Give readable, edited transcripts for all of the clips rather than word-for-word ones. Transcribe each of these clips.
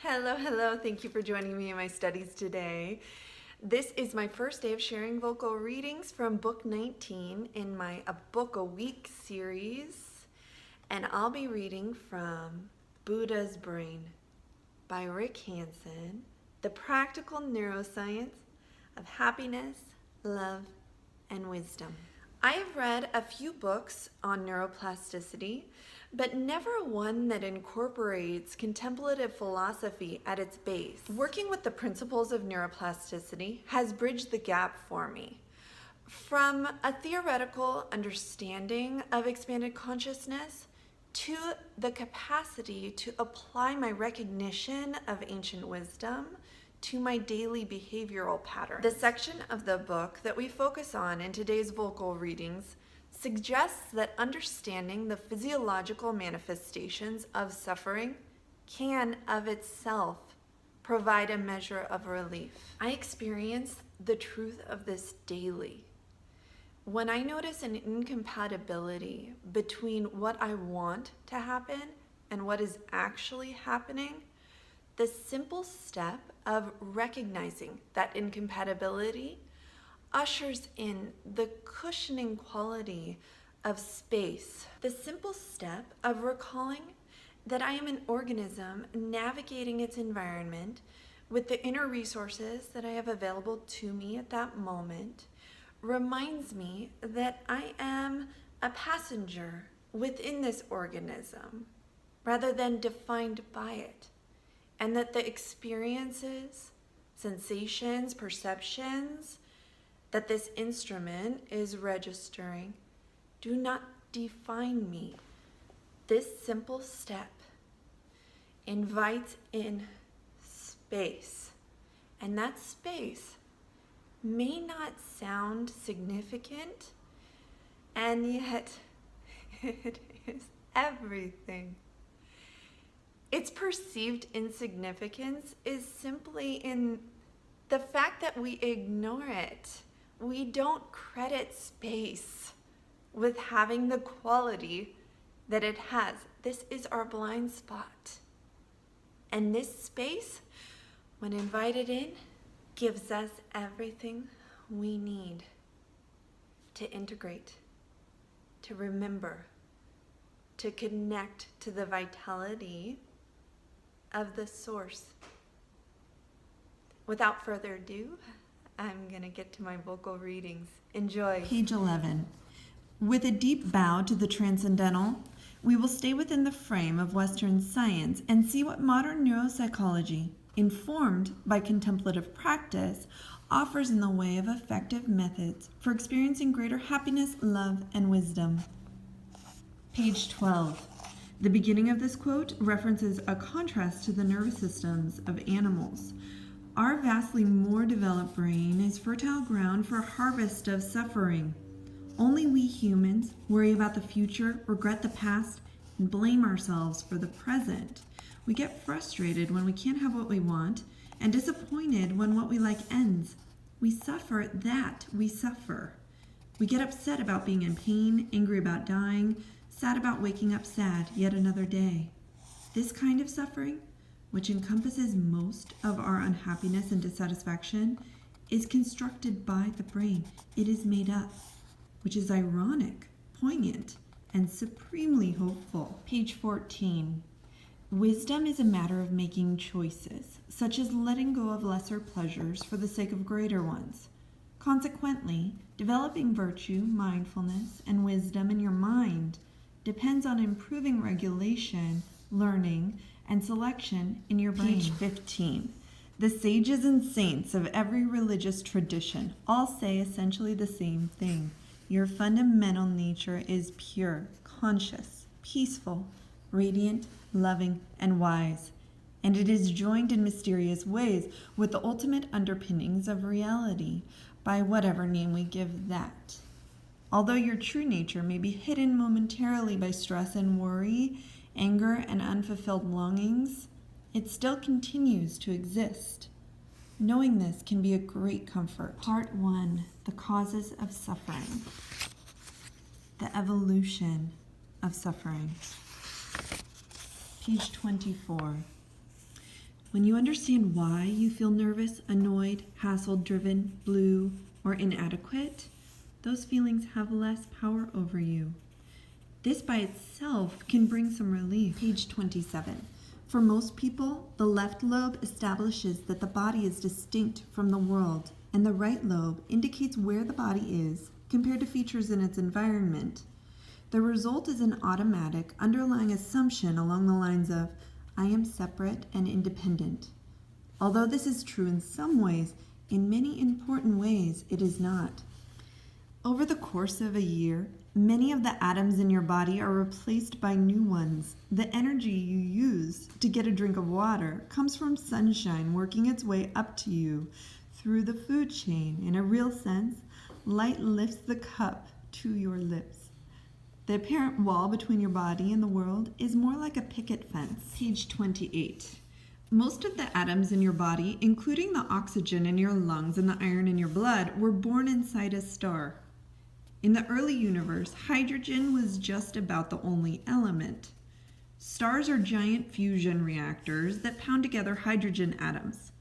Hello, hello. Thank you for joining me in my studies today. This is my first day of sharing vocal readings from book 19 in my A Book a Week series. And I'll be reading from Buddha's Brain by Rick Hanson, The Practical Neuroscience of Happiness, Love, and Wisdom. I have read a few books on neuroplasticity, but never one that incorporates contemplative philosophy at its base. Working with the principles of neuroplasticity has bridged the gap for me. From a theoretical understanding of expanded consciousness to the capacity to apply my recognition of ancient wisdom to my daily behavioral patterns. The section of the book that we focus on in today's vocal readings suggests that understanding the physiological manifestations of suffering can of itself provide a measure of relief. I experience the truth of this daily. When I notice an incompatibility between what I want to happen and what is actually happening, the simple step of recognizing that incompatibility ushers in the cushioning quality of space. The simple step of recalling that I am an organism navigating its environment with the inner resources that I have available to me at that moment reminds me that I am a passenger within this organism rather than defined by it, and that the experiences, sensations, perceptions that this instrument is registering do not define me. This simple step invites in space, and that space may not sound significant, and yet it is everything. Its perceived insignificance is simply in the fact that we ignore it. We don't credit space with having the quality that it has. This is our blind spot. And this space, when invited in, gives us everything we need to integrate, to remember, to connect to the vitality of the source. Without further ado, I'm gonna get to my vocal readings. Enjoy. Page 11. With a deep bow to the transcendental, we will stay within the frame of Western science and see what modern neuropsychology, informed by contemplative practice, offers in the way of effective methods for experiencing greater happiness, love, and wisdom. Page 12. The beginning of this quote references a contrast to the nervous systems of animals. Our vastly more developed brain is fertile ground for a harvest of suffering. Only we humans worry about the future, regret the past, and blame ourselves for the present. We get frustrated when we can't have what we want, and disappointed when what we like ends. We suffer that we suffer. We get upset about being in pain, angry about dying, sad about waking up sad yet another day. This kind of suffering, which encompasses most of our unhappiness and dissatisfaction, is constructed by the brain. It is made up, which is ironic, poignant, and supremely hopeful. Page 14. Wisdom is a matter of making choices, such as letting go of lesser pleasures for the sake of greater ones. Consequently, developing virtue, mindfulness, and wisdom in your mind depends on improving regulation, learning, and selection in your brain. Page 15. The sages and saints of every religious tradition all say essentially the same thing. Your fundamental nature is pure, conscious, peaceful, radiant, loving, and wise, and it is joined in mysterious ways with the ultimate underpinnings of reality, by whatever name we give that. Although your true nature may be hidden momentarily by stress and worry, anger and unfulfilled longings, it still continues to exist. Knowing this can be a great comfort. Part 1. The causes of suffering. The evolution of suffering. Page 24. When you understand why you feel nervous, annoyed, hassled, driven, blue, or inadequate, those feelings have less power over you. This by itself can bring some relief. Page 27. For most people, the left lobe establishes that the body is distinct from the world, and the right lobe indicates where the body is compared to features in its environment. The result is an automatic underlying assumption along the lines of, I am separate and independent. Although this is true in some ways, in many important ways it is not. Over the course of a year, many of the atoms in your body are replaced by new ones. The energy you use to get a drink of water comes from sunshine working its way up to you through the food chain. In a real sense, light lifts the cup to your lips. The apparent wall between your body and the world is more like a picket fence. Page 28. Most of the atoms in your body, including the oxygen in your lungs and the iron in your blood, were born inside a star. In the early universe, hydrogen was just about the only element. Stars are giant fusion reactors that pound together hydrogen atoms,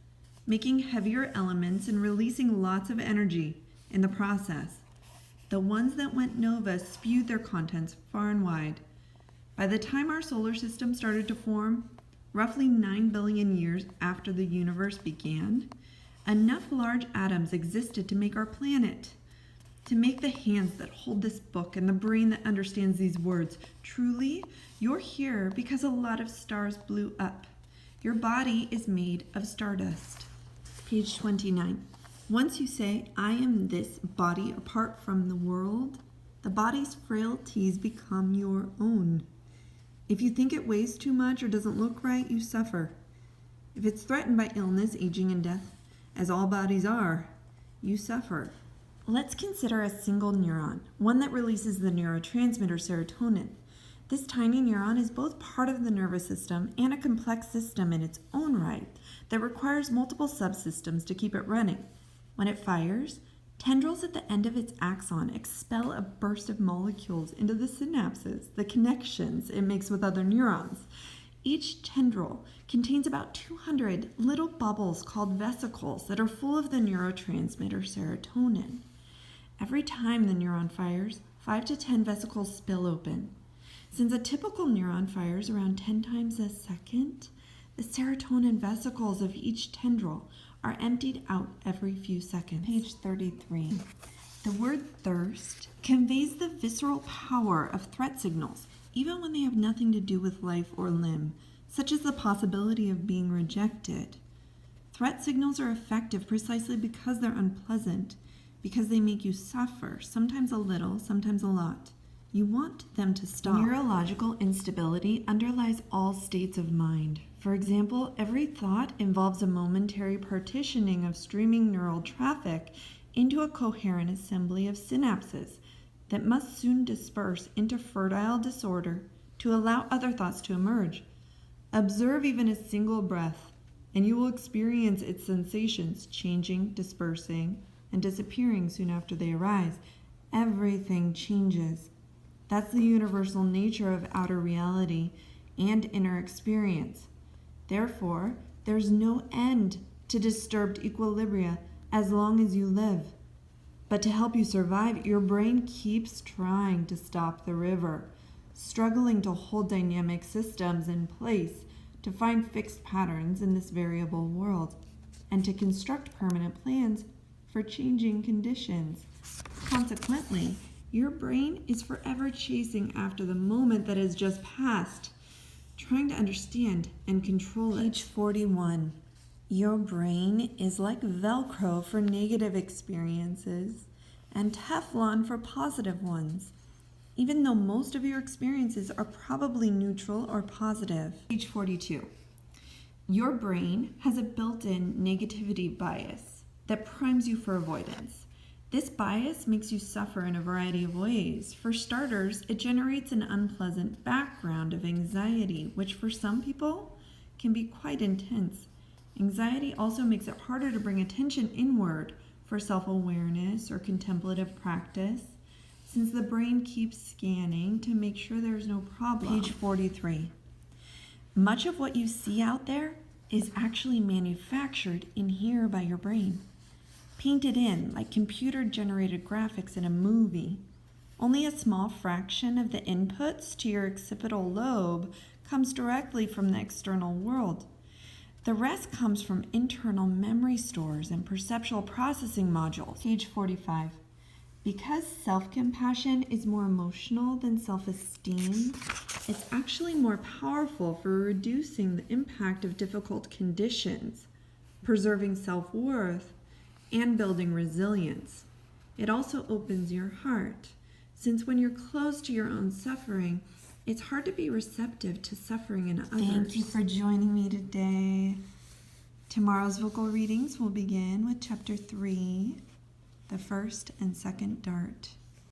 making heavier elements and releasing lots of energy in the process. The ones that went nova spewed their contents far and wide. By the time our solar system started to form, roughly 9 billion years after the universe began, enough large atoms existed to make our planet. To make the hands that hold this book and the brain that understands these words. Truly, you're here because a lot of stars blew up. Your body is made of stardust. Page 29. Once you say, I am this body apart from the world, the body's frailties become your own. If you think it weighs too much or doesn't look right, you suffer. If it's threatened by illness, aging, and death, as all bodies are, you suffer. Let's consider a single neuron, one that releases the neurotransmitter serotonin. This tiny neuron is both part of the nervous system and a complex system in its own right that requires multiple subsystems to keep it running. When it fires, tendrils at the end of its axon expel a burst of molecules into the synapses, the connections it makes with other neurons. Each tendril contains about 200 little bubbles called vesicles that are full of the neurotransmitter serotonin. Every time the neuron fires, 5 to 10 vesicles spill open. Since a typical neuron fires around 10 times a second, the serotonin vesicles of each tendril are emptied out every few seconds. Page 33. The word thirst conveys the visceral power of threat signals, even when they have nothing to do with life or limb, such as the possibility of being rejected. Threat signals are effective precisely because they're unpleasant, because they make you suffer, sometimes a little, sometimes a lot. You want them to stop. Neurological instability underlies all states of mind. For example, every thought involves a momentary partitioning of streaming neural traffic into a coherent assembly of synapses that must soon disperse into fertile disorder to allow other thoughts to emerge. Observe even a single breath, and you will experience its sensations changing, dispersing, and disappearing soon after they arise. Everything changes. That's the universal nature of outer reality and inner experience. Therefore, there's no end to disturbed equilibria as long as you live. But to help you survive, your brain keeps trying to stop the river, struggling to hold dynamic systems in place, to find fixed patterns in this variable world, and to construct permanent plans for changing conditions. Consequently, your brain is forever chasing after the moment that has just passed, trying to understand and control it. Page 41. Your brain is like Velcro for negative experiences and Teflon for positive ones, even though most of your experiences are probably neutral or positive. Page 42. Your brain has a built-in negativity bias that primes you for avoidance. This bias makes you suffer in a variety of ways. For starters, it generates an unpleasant background of anxiety, which for some people can be quite intense. Anxiety also makes it harder to bring attention inward for self-awareness or contemplative practice, since the brain keeps scanning to make sure there's no problem. Page 43. Much of what you see out there is actually manufactured in here by your brain, painted in like computer-generated graphics in a movie. Only a small fraction of the inputs to your occipital lobe comes directly from the external world. The rest comes from internal memory stores and perceptual processing modules. Page 45. Because self-compassion is more emotional than self-esteem, it's actually more powerful for reducing the impact of difficult conditions, preserving self-worth, and building resilience. It also opens your heart, since when you're close to your own suffering, it's hard to be receptive to suffering in others. Thank you for joining me today. Tomorrow's vocal readings will begin with Chapter 3, the first and second dart.